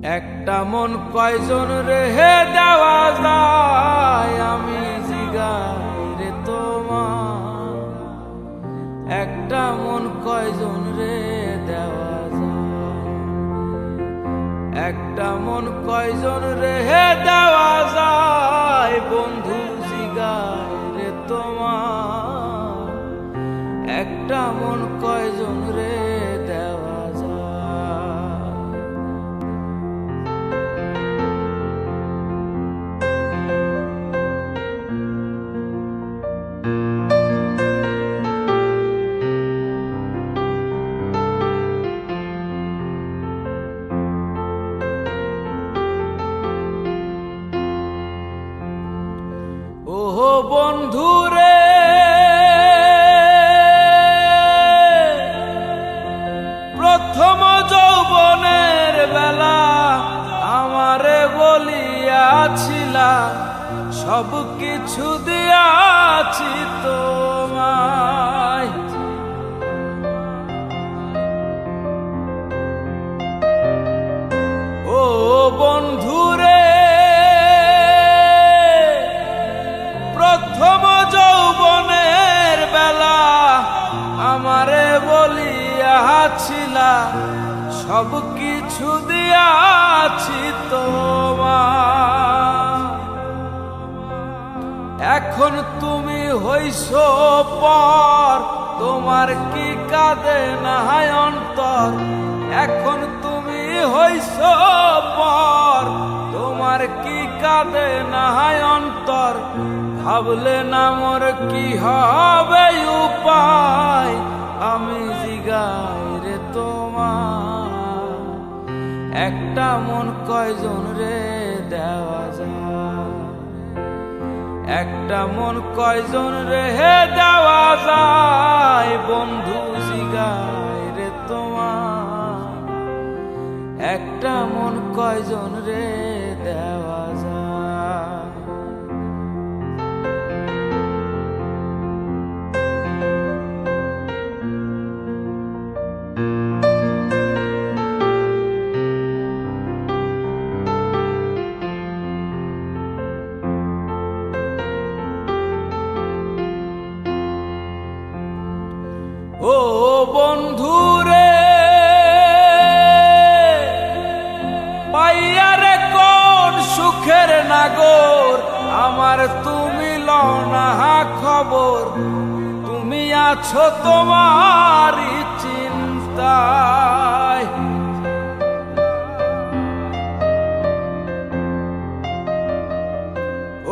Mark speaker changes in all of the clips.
Speaker 1: একটা মন কয়জন রেহে দেওয়া যায়, আমি জিগাই রে তোমার। একটা মন কয়জন রে দেওয়া যায়, একটা মন কয়জন রেহে দেওয়া যায়, বন্ধু জিগাই রে তোমার। একটা মন কয়জন রে দেওয়া যায়। ওহো বন্ধুরে, প্রথম যৌবনের বেলা আমারে বলিয়াছিলা, সব কিছু দিয়াছি তোমায়। ও বন্ধুরে, প্রথম যৌবনের বেলা আমারে বলিয়াছিলা, সব কিছু দিয়াছি তোমার। এখন তুমি হইছো পর, তোমার কি কাঁদে না অন্তর। এখন তুমি হইছো পর, তোমার কি কাঁদে না অন্তর। ভাবলে না মোর কি হবে উপায়, আমি জিগাই রে তোমার। একটা মন কয়জন রে দেওয়া যায়, একটা মন কয়জন রে দেওয়া যায়, বন্ধু জিগাই রে তোমার। একটা মন কয়জন রে দেওয়া যায়। ও বন্ধুরে, পাইয়ারে কোন সুখের নাগর, আমার তুমি লও না খবর। তুমি আছো তোমারই চিন্তায়,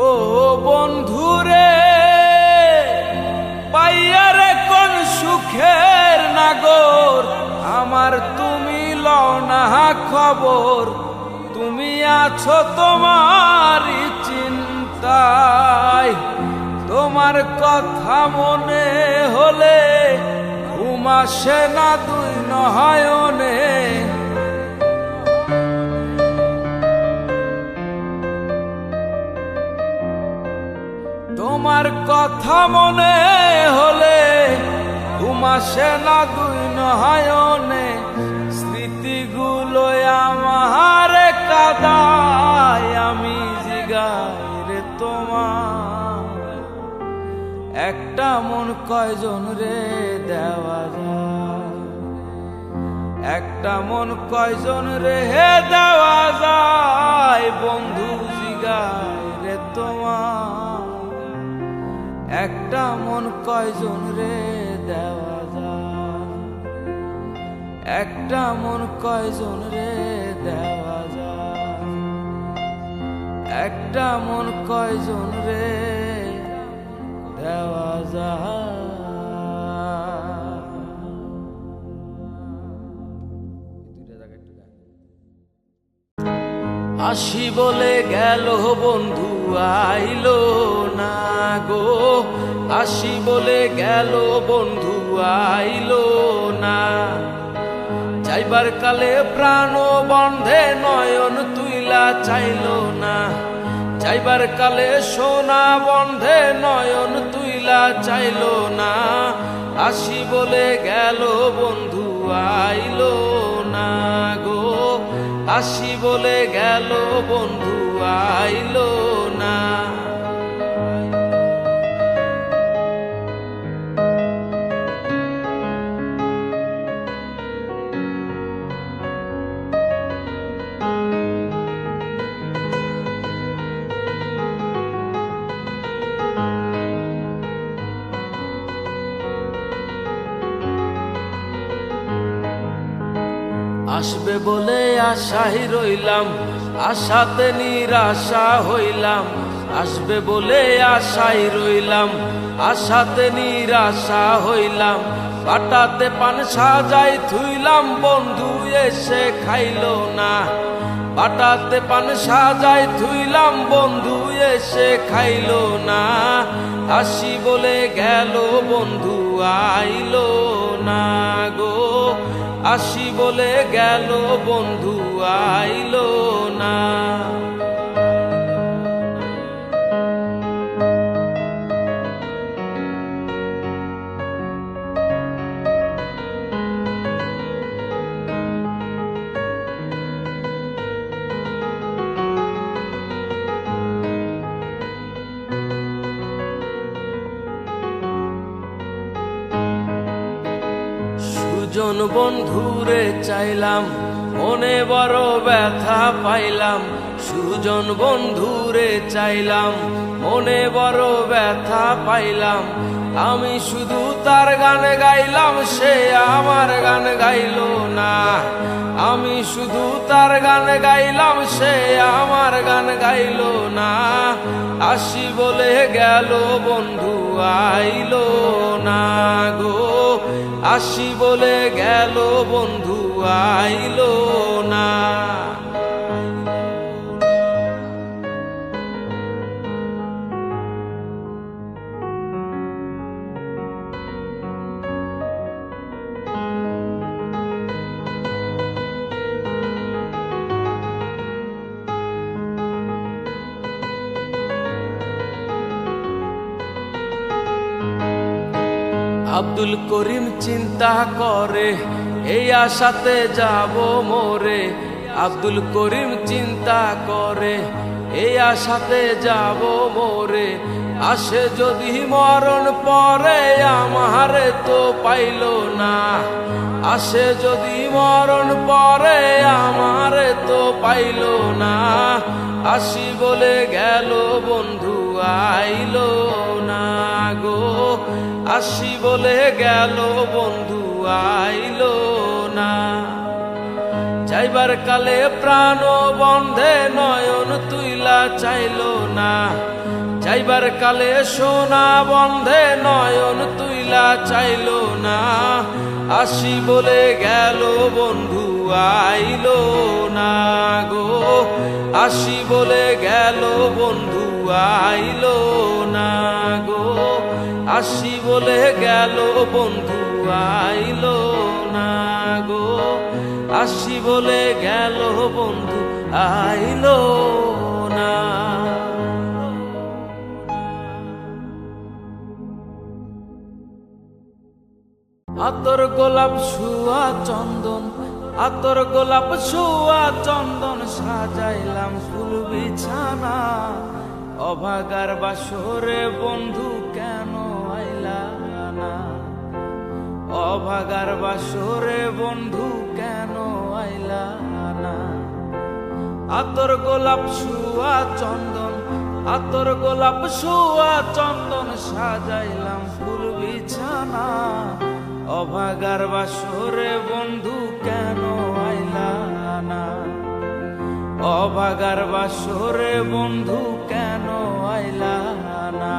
Speaker 1: ও বন্ধুরে, পাইয়ারে কোন সুখের নাগর, আমার তুমি লও না খবর। তুমি আছো তোমারই চিন্তায়, তোমার কথা মনে হলে ঘুম আসে না দুই নয়নে। তোমার কথা মনে হলে ঘুম আসে না দুই নয়নে। স্মৃতিগুলো আমার কাদায়, আমি জিগাই রে তোমার। একটা মন কয়জন রে দেওয়া যায়, একটা মন কয়জন রে দেওয়া যায়, বন্ধু জিগাই রে তোমার। একটা মন কয়জন রে দেওয়া যায়, একটা মন কয়জন রে দেওয়া যায়, একটা মন কয়জন রে দেওয়া যায়। আসি বলে গেল বন্ধু আইলো না গো, আসি বলে গেল বন্ধু আইলো না। যাইবার কালে প্রাণ বন্ধে নয়ন তুইলা চাইলো না, যাইবার কালে সোনা বন্ধে নয়ন তুইলা চাইলো না। আসি বলে গেল বন্ধু আইলো না গো, আসি বলে গেল বন্ধু আইলো না। আসবে বলে আশাই রইলাম, আশাতে নিরাশা হইলাম। আসবে বলে আশাই রইলাম, আশাতে নিরাশা হইলাম। বাটাতে পান সাজাই থুইলাম, বন্ধু এসে খাইলো না। বাটাতে পান সাজাই থুইলাম, বন্ধু এসে খাইলো না। আসি বলে গেল বন্ধু আইলো না গো। আসি বলে গেল বন্ধু আইলো না। সুজন বন্ধুরে চাইলাম, মনে বড় ব্যথা পাইলাম। সুজন বন্ধুরে চাইলাম, মনে বড় ব্যথা পাইলাম। আমি শুধু তার গান গাইলাম, সে আমার গান গাইল না। আমি শুধু তার গান গাইলাম, সে আমার গান গাইল না। আসি বলে গেল বন্ধু আইলো না গো। আসি বলে গেল বন্ধু আইলো না। আব্দুল করিম চিন্তা করে, এই আশাতে যাব মোরে। আব্দুল করিম চিন্তা করে, এই আশাতে যাব মোরে। আসে যদি মরণ পরে, আমারে তো পাইল না। আসে যদি মরণ পরে, আমারে তো পাইল না। আসি বলে গেল বন্ধু আইলো না গো। আসি বলে গেল বন্ধু আইলো না। যাইবার কালে প্রাণ বন্ধে নয়ন তুইলা চাইল না। যাইবার কালে সোনা বন্ধে নয়ন তুইলা চাইল না। আসি বলে গেল বন্ধু আইলো না গো। আসি বলে গেল বন্ধু আইলো না গো। আসি বলে গেল বন্ধু আইলো না গো। আসি বলে গেল বন্ধু আইলো না। আতর গোলাপ ছুয়া চন্দন, আতর গোলাপ ছুয়া চন্দন, সাজাইলাম ফুল বিছানা। অভাগার বাসরে বন্ধু কেন আইলা না। অভাগার বাসরে বন্ধু কেন আইলা না। আতর গোলাপ ছুয়া চন্দন, আতর গোলাপ ছুয়া চন্দন, সাজাইলাম ফুল বিছানা। অভাগার বাসরে বন্ধু কেন আইলা না। অভাগার বাসরে বন্ধু কেন আইলা না।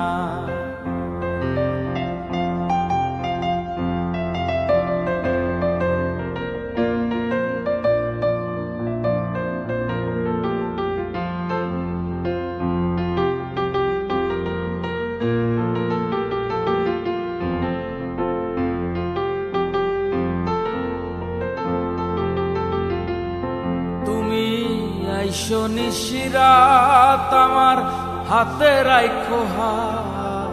Speaker 1: আইসো নিশিরাত আমার হাতে রাইখো হাত,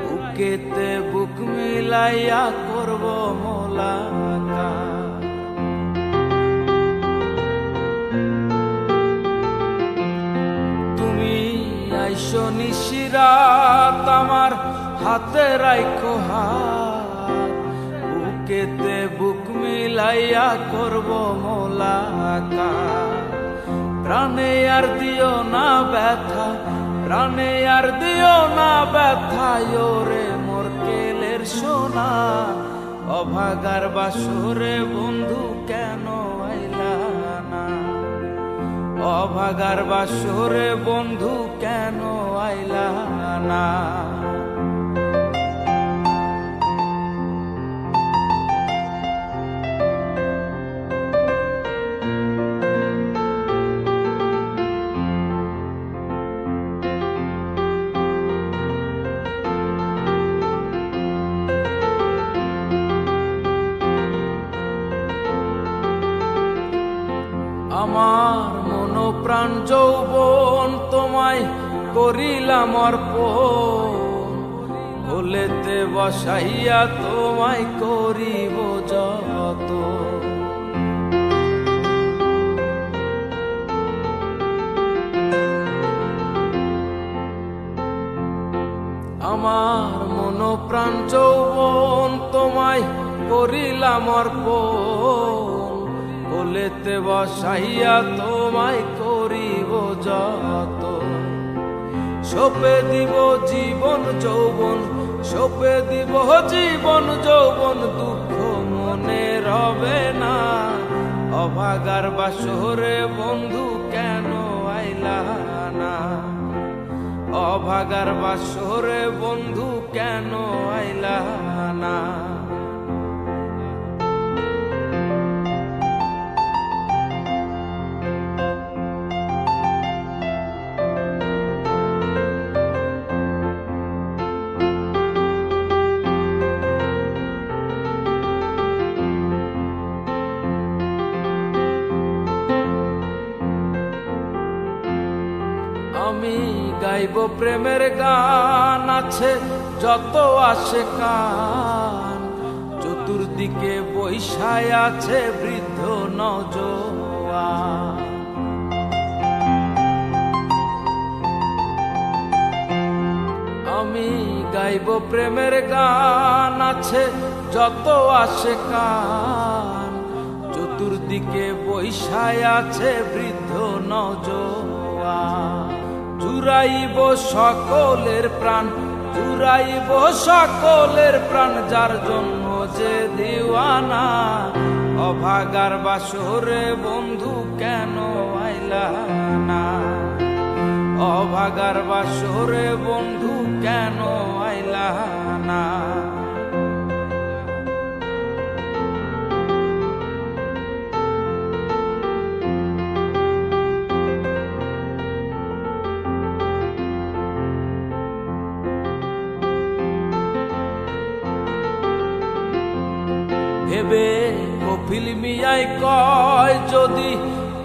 Speaker 1: বুকেতে বুক মিলাইয়া করব মোলাকাত। নিশিরাত আমার হাতে রাইখো হাত, বুকেতে বুক মিলাইয়া করব মোলাকাত। প্রাণে আর দিও না ব্যথা, প্রাণে আর দিও না ব্যথা, ওরে মোর কেলের সোনা। অভাগার বাসরে বন্ধু কেন আইলা না, অভাগার বাসরে বন্ধু কেন আইলা না। আমার মন প্রাণ যৌবন তোমায় করিলাম অর্পণ, ভুলেতে বসাইয়া তোমায় করিব যত। আমার মন প্রাণ যৌবন তোমায় করিলাম অর্পণ, ভুলেতে বসাইয়া তোমায় করিব যত। সপে দিব জীবন যৌবন, সপে দিব জীবন যৌবন, দুঃখ মনে রবে না। অভাগার বাসরে বন্ধু কেন আইলা না, অভাগার বাসরে বন্ধু কেন আইলা না। আমি গাইব প্রেমের গান, আছে যত আসে কান, চতুর্দিকে বৈশায় আছে বৃদ্ধ নওজোয়ান। আমি গাইব প্রেমের গান, আছে যত আসে কান, চতুর্দিকে বৈশায় আছে বৃদ্ধ নওজোয়ান। জুড়াইব সকলের প্রাণ, জুড়াইব সকলের প্রাণ, যার জন্য যে দিওয়ানা। অভাগার বাসরে বন্ধু কেন আইলা না, অভাগার বাসরে বন্ধু কেন আইলা না। ভেবে কপিল মিয়াই কয়, যদি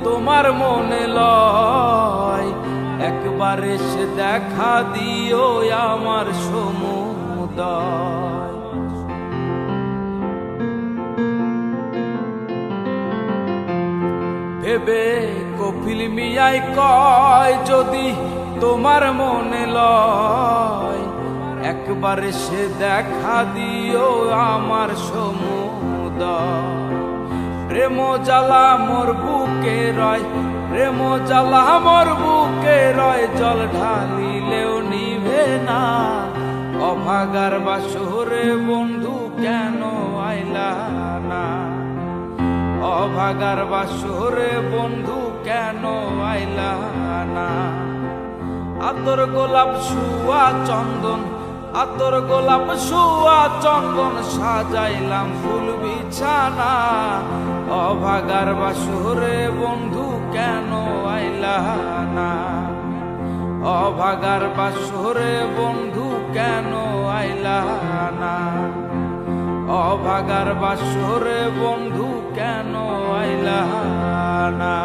Speaker 1: তোমার মনে লয়, একবার এসে দেখা দিও আমার সমুদয়। ভেবে কপিল মিয়াই কয়, যদি তোমার মনে লয়, একবার এসে দেখা দিও আমার সমুদয়। প্রেম জ্বালা মোর বুকে রয়, প্রেম জ্বালা মোর বুকে রয়, জল ঢালিলেও নিভে না। অভাগার বাসরে বন্ধু কেন আইলা না, অভাগার বাসরে বন্ধু কেন আইলা না। আতর গোলাপ শুয়া চন্দন, আতর গোলাপ শুয়া চন্দন, সাজাইলাম ফুল বিছানা। অভাগার বাসরে বন্ধু কেন আইলা না, অভাগার বাসরে বন্ধু কেন আইলা না, অভাগার বাসরে বন্ধু কেন আইলা না।